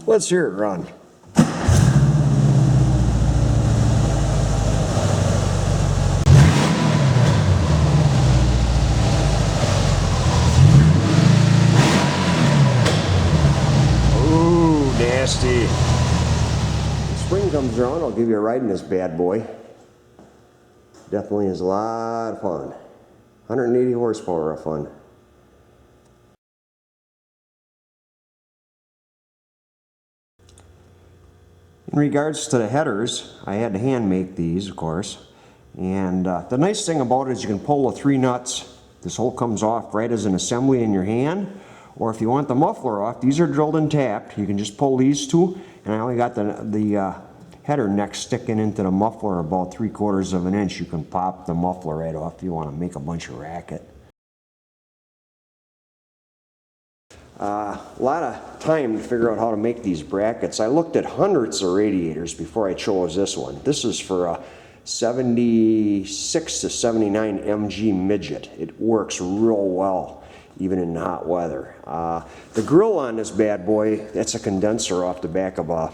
Let's hear it run. Ooh, nasty. When spring comes around, I'll give you a ride in this bad boy. Definitely is a lot of fun. 180 horsepower of fun. In regards to the headers, I had to hand make these, of course. And the nice thing about it is you can pull the 3 nuts. This whole comes off right as an assembly in your hand. Or if you want the muffler off, these are drilled and tapped. You can just pull these 2. And I only got the header neck sticking into the muffler about 3/4 of an inch. You can pop the muffler right off if you want to make a bunch of racket. A lot of time to figure out how to make these brackets. I looked at hundreds of radiators before I chose this one. This is for a 76 to 79 mg midget. It works real well, even in hot weather. The grill on this bad boy, that's a condenser off the back of a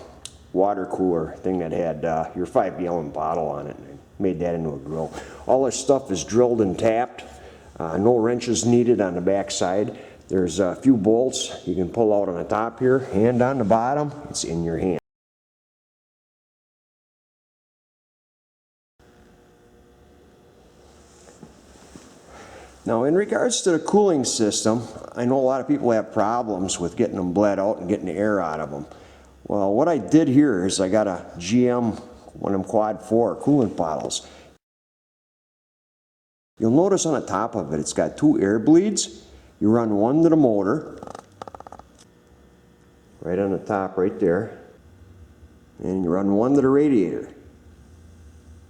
water cooler thing that had your 5-gallon bottle on it. And I made that into a grill. All this stuff is drilled and tapped. No wrenches needed on the back side. There's a few bolts you can pull out on the top here and on the bottom. It's in your hand. Now, in regards to the cooling system, I know a lot of people have problems with getting them bled out and getting the air out of them. Well, what I did here is I got a GM, one of them quad 4 coolant bottles. You'll notice on the top of it, it's got 2 air bleeds. You run one to the motor, right on the top right there, and you run one to the radiator,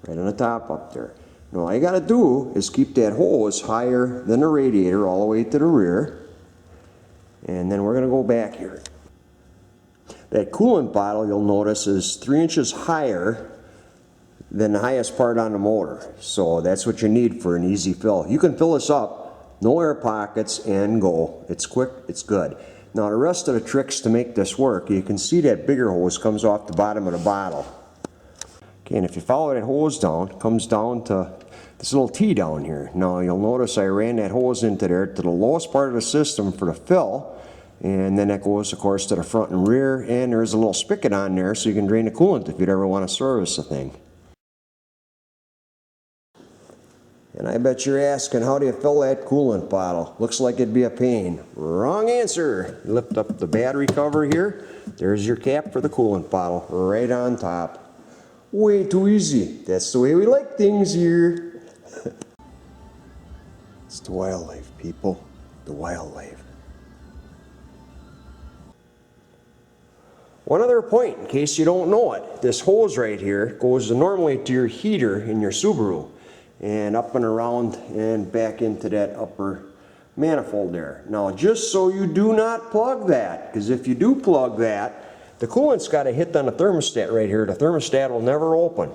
right on the top up there. Now all you got to do is keep that hose higher than the radiator all the way to the rear, and then we're going to go back here. That coolant bottle, you'll notice, is 3 inches higher than the highest part on the motor, so that's what you need for an easy fill. You can fill this up, no air pockets, and go. It's quick, it's good. Now the rest of the tricks to make this work, you can see that bigger hose comes off the bottom of the bottle. Okay, and if you follow that hose down, it comes down to this little T down here. Now you'll notice I ran that hose into there to the lowest part of the system for the fill, and then that goes, of course, to the front and rear, and there's a little spigot on there so you can drain the coolant if you'd ever want to service the thing. And I bet you're asking, how do you fill that coolant bottle? Looks like it'd be a pain. Wrong answer. Lift up the battery cover here. There's your cap for the coolant bottle, right on top. Way too easy. That's the way we like things here. It's the wildlife, people. The wildlife. One other point, in case you don't know it, this hose right here goes normally to your heater in your Subaru, and up and around and back into that upper manifold there. Now, just so you do not plug that, because if you do plug that, the coolant's got to hit on the thermostat right here. The thermostat will never open.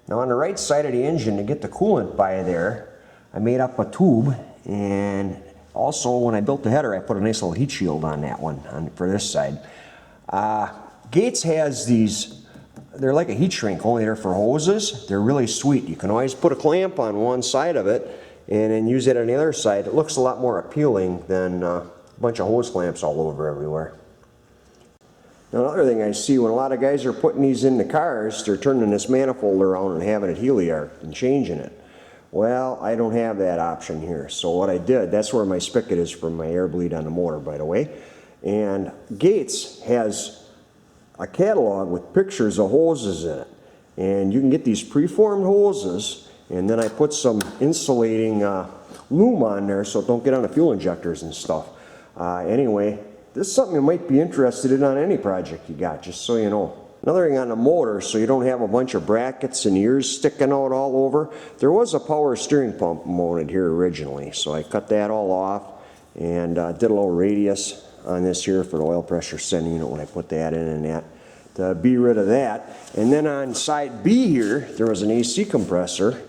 Now, on the right side of the engine, to get the coolant by there, I made up a tube, and also when I built the header, I put a nice little heat shield on that one for this side. Gates has these. They're like a heat shrink, only they're for hoses. They're really sweet. You can always put a clamp on one side of it and then use it on the other side. It looks a lot more appealing than a bunch of hose clamps all over everywhere. Now, another thing I see when a lot of guys are putting these in the cars, they're turning this manifold around and having it heliarched and changing it. Well, I don't have that option here. So what I did, that's where my spigot is for my air bleed on the motor, by the way. And Gates has a catalog with pictures of hoses in it, and you can get these preformed hoses, and then I put some insulating loom on there so it don't get on the fuel injectors and stuff. Anyway, this is something you might be interested in on any project you got, just so you know. Another thing on the motor, so you don't have a bunch of brackets and ears sticking out all over, there was a power steering pump mounted here originally, so I cut that all off and did a little radius on this here for the oil pressure sending unit when I put that in and that to be rid of that. And then on side B here, there was an AC compressor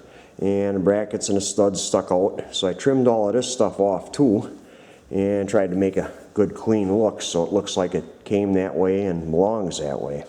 and brackets and a stud stuck out, so I trimmed all of this stuff off too. and tried to make a good clean look so it looks like it came that way and belongs that way.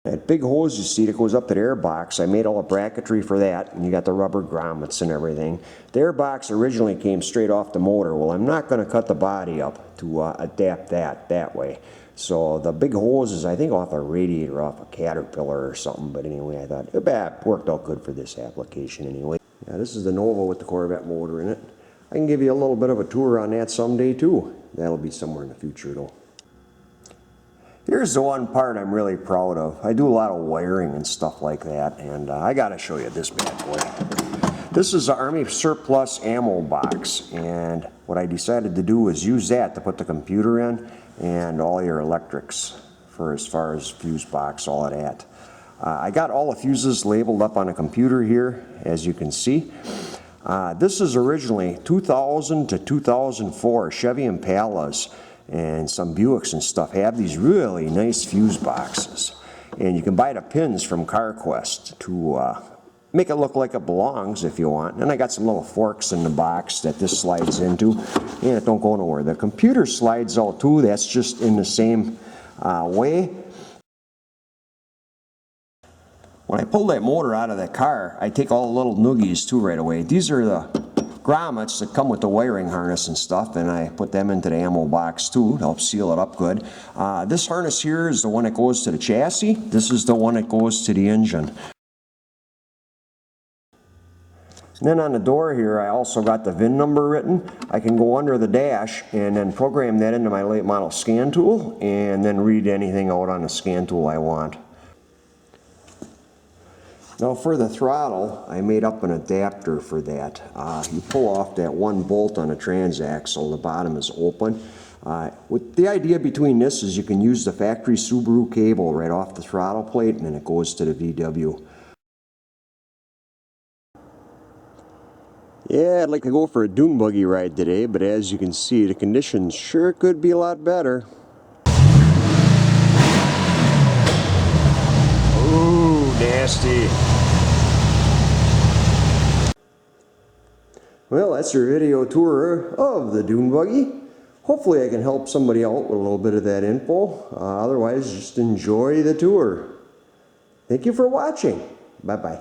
That big hose you see that goes up to the air box, I made all the bracketry for that, and you got the rubber grommets and everything. The air box originally came straight off the motor. Well, I'm not going to cut the body up to adapt that way. So the big hose is, I think, off a radiator, off a Caterpillar or something. But anyway, I thought it worked out good for this application anyway. Yeah, this is the Nova with the Corvette motor in it. I can give you a little bit of a tour on that someday too. That'll be somewhere in the future though. Here's the one part I'm really proud of. I do a lot of wiring and stuff like that, and I gotta show you this bad boy. This is the Army surplus ammo box, and what I decided to do is use that to put the computer in and all your electrics for as far as fuse box, all of that. I got all the fuses labeled up on a computer here, as you can see. This is originally 2000 to 2004 Chevy Impalas, and some Buicks and stuff have these really nice fuse boxes. And you can buy the pins from CarQuest to make it look like it belongs if you want. And I got some little forks in the box that this slides into, and it don't go nowhere. The computer slides out too. That's just in the same way. When I pull that motor out of the car, I take all the little noogies too right away. These are the grommets that come with the wiring harness and stuff, and I put them into the ammo box too to help seal it up good. This harness here is the one that goes to the chassis. This is the one that goes to the engine. And then on the door here, I also got the VIN number written. I can go under the dash and then program that into my late model scan tool and then read anything out on the scan tool I want. Now for the throttle, I made up an adapter for that. You pull off that one bolt on a transaxle, the bottom is open. With the idea between this is you can use the factory Subaru cable right off the throttle plate, and then it goes to the VW. Yeah, I'd like to go for a dune buggy ride today, but as you can see, the conditions sure could be a lot better. Ooh, nasty. Well, that's your video tour of the dune buggy. Hopefully I can help somebody out with a little bit of that info. Otherwise, just enjoy the tour. Thank you for watching. Bye-bye.